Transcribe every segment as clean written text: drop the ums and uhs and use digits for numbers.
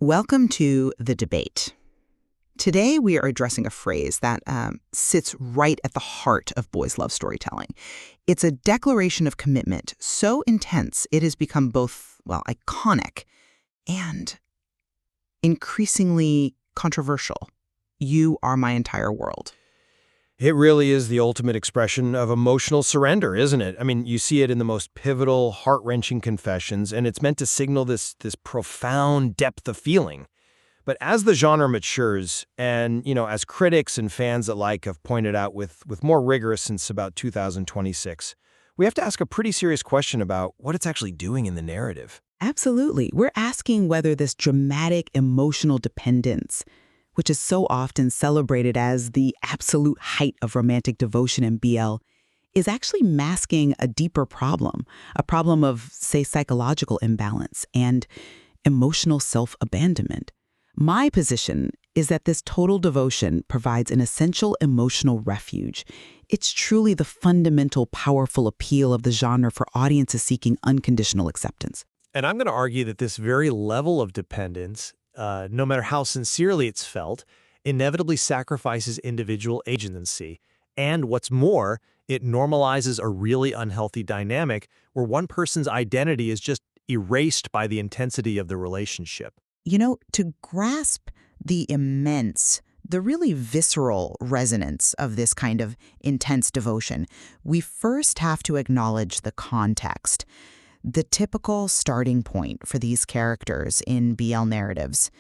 Welcome to The Debate. Today, we are addressing a phrase that sits right at the heart of boys' love storytelling. It's a declaration of commitment so intense it has become both, iconic and increasingly controversial. You are my entire world. It really is the ultimate expression of emotional surrender, isn't it? I mean, you see it in the most pivotal, heart-wrenching confessions, and it's meant to signal this profound depth of feeling. But as the genre matures, and, as critics and fans alike have pointed out with more rigor since about 2026, we have to ask a pretty serious question about what it's actually doing in the narrative. Absolutely. We're asking whether this dramatic emotional dependence, which is so often celebrated as the absolute height of romantic devotion in BL, is actually masking a deeper problem, a problem of, say, psychological imbalance and emotional self-abandonment. My position is that this total devotion provides an essential emotional refuge. It's truly the fundamental, powerful appeal of the genre for audiences seeking unconditional acceptance. And I'm going to argue that this very level of dependence, no matter how sincerely it's felt, inevitably sacrifices individual agency. And what's more, it normalizes a really unhealthy dynamic where one person's identity is just erased by the intensity of the relationship. To grasp the immense, the really visceral resonance of this kind of intense devotion, we first have to acknowledge the context. The typical starting point for these characters in BL narratives.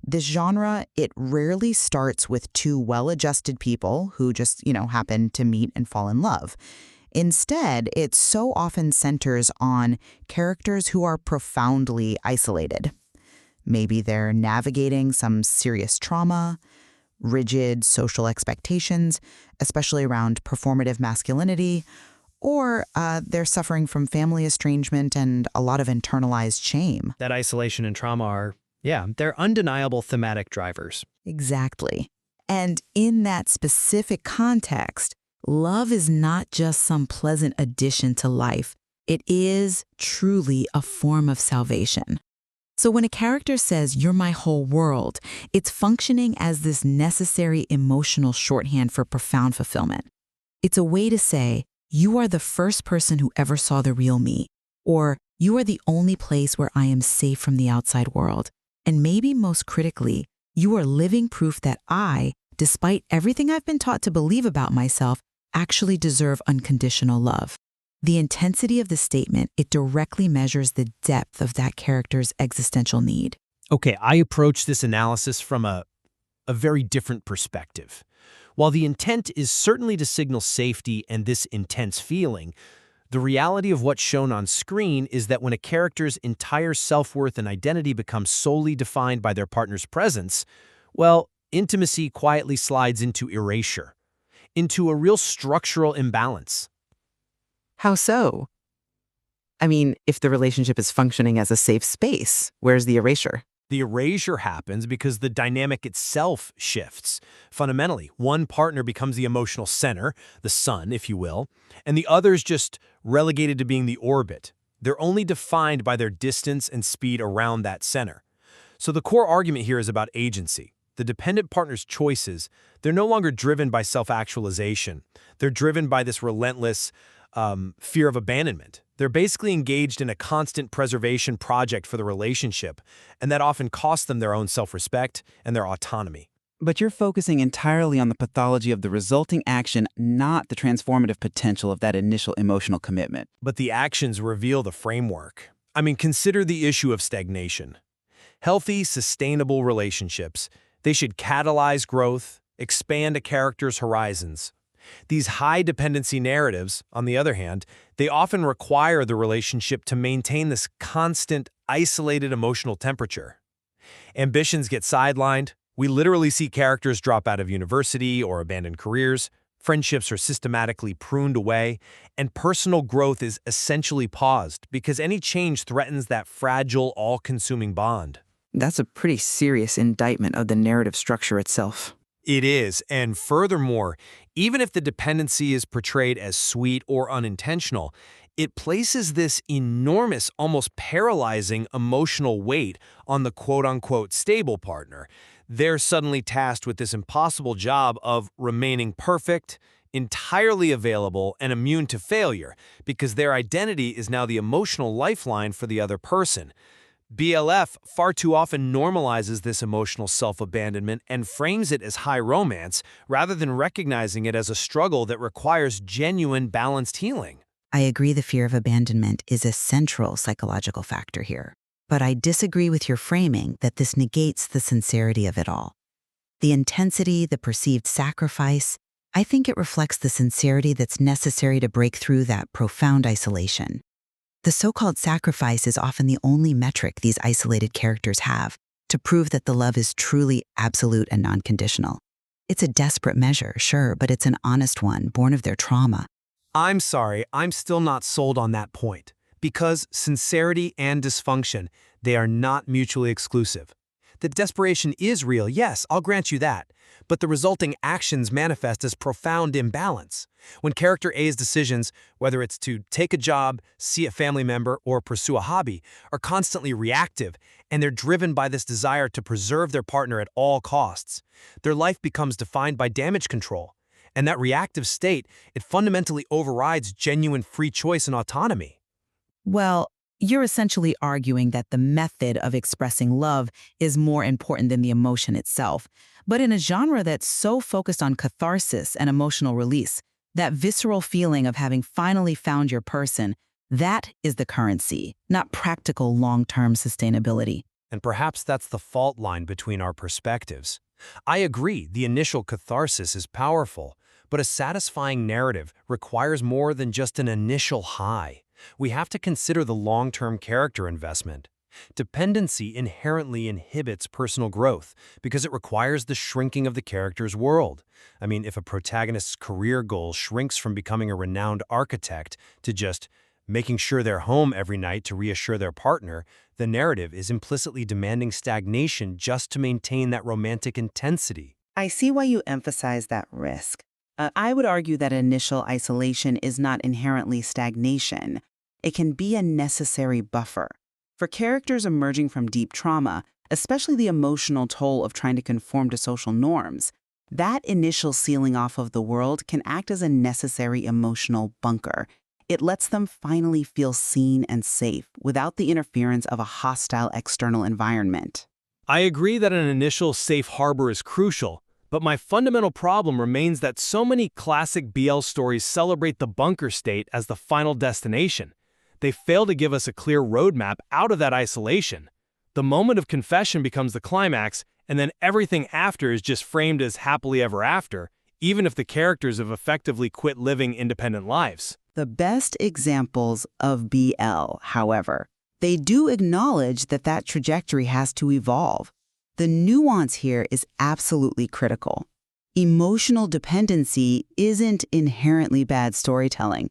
This genre, it rarely starts with two well-adjusted people who just, happen to meet and fall in love. Instead, it so often centers on characters who are profoundly isolated. Maybe they're navigating some serious trauma, rigid social expectations, especially around performative masculinity, or they're suffering from family estrangement and a lot of internalized shame. That isolation and trauma are, they're undeniable thematic drivers. Exactly. And in that specific context, love is not just some pleasant addition to life. It is truly a form of salvation. So when a character says, "You're my whole world," it's functioning as this necessary emotional shorthand for profound fulfillment. It's a way to say, "You are the first person who ever saw the real me," or "You are the only place where I am safe from the outside world." And maybe most critically, you are living proof that I, despite everything I've been taught to believe about myself, actually deserve unconditional love. The intensity of the statement, it directly measures the depth of that character's existential need. Okay, I approach this analysis from a very different perspective. While the intent is certainly to signal safety and this intense feeling, the reality of what's shown on screen is that when a character's entire self-worth and identity becomes solely defined by their partner's presence, intimacy quietly slides into erasure, into a real structural imbalance. How so? I mean, if the relationship is functioning as a safe space, where's the erasure? The erasure happens because the dynamic itself shifts. Fundamentally, one partner becomes the emotional center, the sun, if you will, and the other's just relegated to being the orbit. They're only defined by their distance and speed around that center. So the core argument here is about agency. The dependent partner's choices, they're no longer driven by self-actualization. They're driven by this relentless fear of abandonment. They're basically engaged in a constant preservation project for the relationship, and that often costs them their own self-respect and their autonomy. But you're focusing entirely on the pathology of the resulting action, not the transformative potential of that initial emotional commitment. But the actions reveal the framework. I mean, consider the issue of stagnation. Healthy, sustainable relationships, they should catalyze growth, expand a character's horizons. These high-dependency narratives, on the other hand, they often require the relationship to maintain this constant, isolated emotional temperature. Ambitions get sidelined. We literally see characters drop out of university or abandon careers. Friendships are systematically pruned away, and personal growth is essentially paused because any change threatens that fragile, all-consuming bond. That's a pretty serious indictment of the narrative structure itself. It is, and furthermore, even if the dependency is portrayed as sweet or unintentional, It places this enormous, almost paralyzing emotional weight on the quote-unquote stable partner. They're suddenly tasked with this impossible job of remaining perfect, entirely available, and immune to failure, because their identity is now the emotional lifeline for the other person. BLF far too often normalizes this emotional self-abandonment and frames it as high romance, rather than recognizing it as a struggle that requires genuine, balanced healing. I agree the fear of abandonment is a central psychological factor here, but I disagree with your framing that this negates the sincerity of it all. The intensity, the perceived sacrifice, I think it reflects the sincerity that's necessary to break through that profound isolation. The so-called sacrifice is often the only metric these isolated characters have to prove that the love is truly absolute and non-conditional. It's a desperate measure, sure, but it's an honest one, born of their trauma. I'm sorry, I'm still not sold on that point. Because sincerity and dysfunction, they are not mutually exclusive. The desperation is real, yes, I'll grant you that. But the resulting actions manifest as profound imbalance. When character A's decisions, whether it's to take a job, see a family member, or pursue a hobby, are constantly reactive, and they're driven by this desire to preserve their partner at all costs, their life becomes defined by damage control. And that reactive state, it fundamentally overrides genuine free choice and autonomy. Well, you're essentially arguing that the method of expressing love is more important than the emotion itself. But in a genre that's so focused on catharsis and emotional release, that visceral feeling of having finally found your person, that is the currency, not practical long-term sustainability. And perhaps that's the fault line between our perspectives. I agree, the initial catharsis is powerful, but a satisfying narrative requires more than just an initial high. We have to consider the long-term character investment. Dependency inherently inhibits personal growth because it requires the shrinking of the character's world. I mean, if a protagonist's career goal shrinks from becoming a renowned architect to just making sure they're home every night to reassure their partner, the narrative is implicitly demanding stagnation just to maintain that romantic intensity. I see why you emphasize that risk. I would argue that initial isolation is not inherently stagnation. It can be a necessary buffer. For characters emerging from deep trauma, especially the emotional toll of trying to conform to social norms, that initial sealing off of the world can act as a necessary emotional bunker. It lets them finally feel seen and safe without the interference of a hostile external environment. I agree that an initial safe harbor is crucial, but my fundamental problem remains that so many classic BL stories celebrate the bunker state as the final destination. They fail to give us a clear roadmap out of that isolation. The moment of confession becomes the climax, and then everything after is just framed as happily ever after, even if the characters have effectively quit living independent lives. The best examples of BL, however, they do acknowledge that that trajectory has to evolve. The nuance here is absolutely critical. Emotional dependency isn't inherently bad storytelling.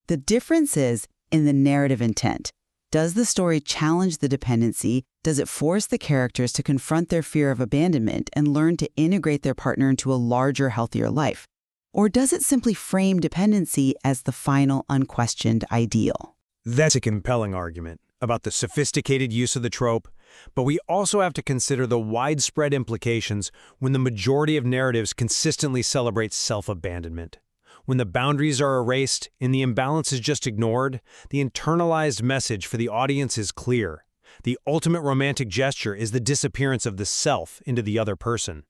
The difference is in the narrative intent. Does the story challenge the dependency? Does it force the characters to confront their fear of abandonment and learn to integrate their partner into a larger, healthier life? Or does it simply frame dependency as the final, unquestioned ideal? That's a compelling argument about the sophisticated use of the trope, but we also have to consider the widespread implications when the majority of narratives consistently celebrate self-abandonment. When the boundaries are erased and the imbalance is just ignored, the internalized message for the audience is clear. The ultimate romantic gesture is the disappearance of the self into the other person.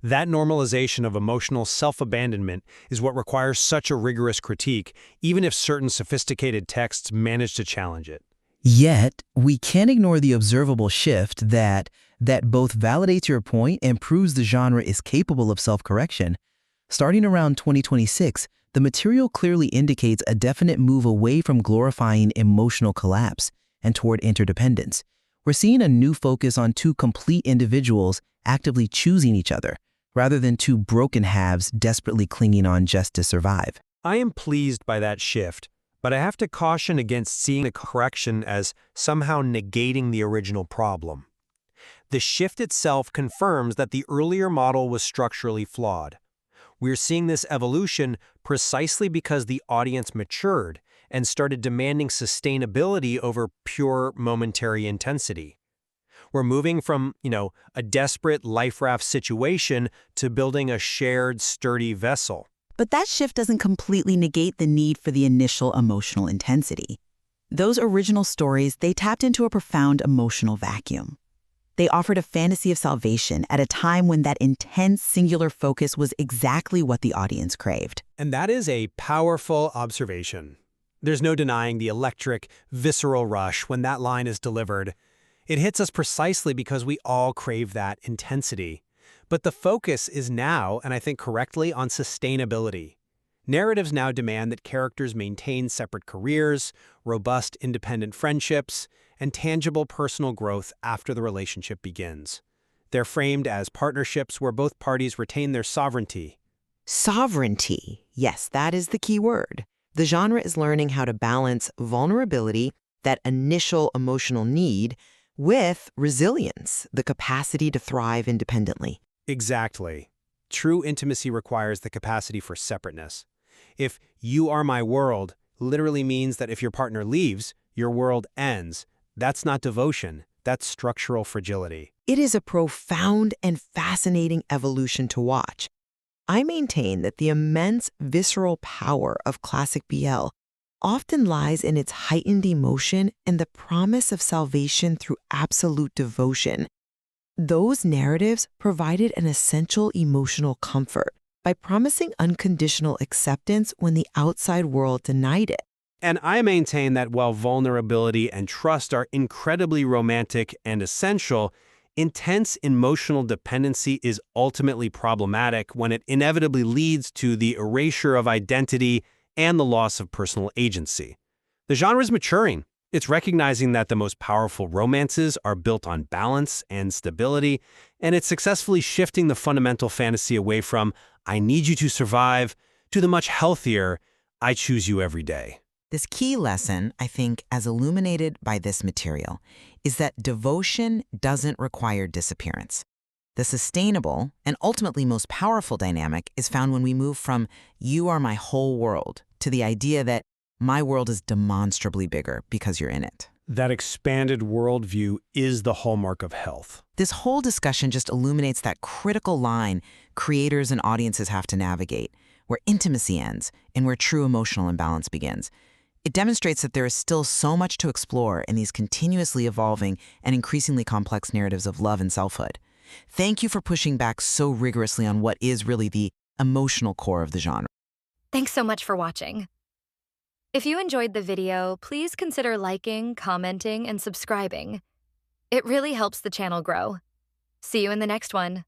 That normalization of emotional self-abandonment is what requires such a rigorous critique, even if certain sophisticated texts manage to challenge it. Yet, we can't ignore the observable shift that both validates your point and proves the genre is capable of self-correction. Starting around 2026, the material clearly indicates a definite move away from glorifying emotional collapse and toward interdependence. We're seeing a new focus on two complete individuals actively choosing each other, rather than two broken halves desperately clinging on just to survive. I am pleased by that shift, but I have to caution against seeing the correction as somehow negating the original problem. The shift itself confirms that the earlier model was structurally flawed. We're seeing this evolution precisely because the audience matured and started demanding sustainability over pure momentary intensity. We're moving from, a desperate life raft situation to building a shared, sturdy vessel. But that shift doesn't completely negate the need for the initial emotional intensity. Those original stories, they tapped into a profound emotional vacuum. They offered a fantasy of salvation at a time when that intense, singular focus was exactly what the audience craved. And that is a powerful observation. There's no denying the electric, visceral rush when that line is delivered. It hits us precisely because we all crave that intensity. But the focus is now, and I think correctly, on sustainability. Narratives now demand that characters maintain separate careers, robust independent friendships, and tangible personal growth after the relationship begins. They're framed as partnerships where both parties retain their sovereignty. Sovereignty. Yes, that is the key word. The genre is learning how to balance vulnerability, that initial emotional need, with resilience, the capacity to thrive independently. Exactly. True intimacy requires the capacity for separateness. If "you are my world" literally means that if your partner leaves, your world ends, that's not devotion, that's structural fragility. It is a profound and fascinating evolution to watch. I maintain that the immense visceral power of classic BL often lies in its heightened emotion and the promise of salvation through absolute devotion. Those narratives provided an essential emotional comfort by promising unconditional acceptance when the outside world denied it. And I maintain that while vulnerability and trust are incredibly romantic and essential, intense emotional dependency is ultimately problematic when it inevitably leads to the erasure of identity and the loss of personal agency. The genre is maturing. It's recognizing that the most powerful romances are built on balance and stability, and it's successfully shifting the fundamental fantasy away from "I need you to survive" to the much healthier "I choose you every day." This key lesson, I think, as illuminated by this material, is that devotion doesn't require disappearance. The sustainable and ultimately most powerful dynamic is found when we move from "you are my whole world" to the idea that my world is demonstrably bigger because you're in it. That expanded worldview is the hallmark of health. This whole discussion just illuminates that critical line creators and audiences have to navigate, where intimacy ends and where true emotional imbalance begins. It demonstrates that there is still so much to explore in these continuously evolving and increasingly complex narratives of love and selfhood. Thank you for pushing back so rigorously on what is really the emotional core of the genre. Thanks so much for watching. If you enjoyed the video, please consider liking, commenting, and subscribing. It really helps the channel grow. See you in the next one.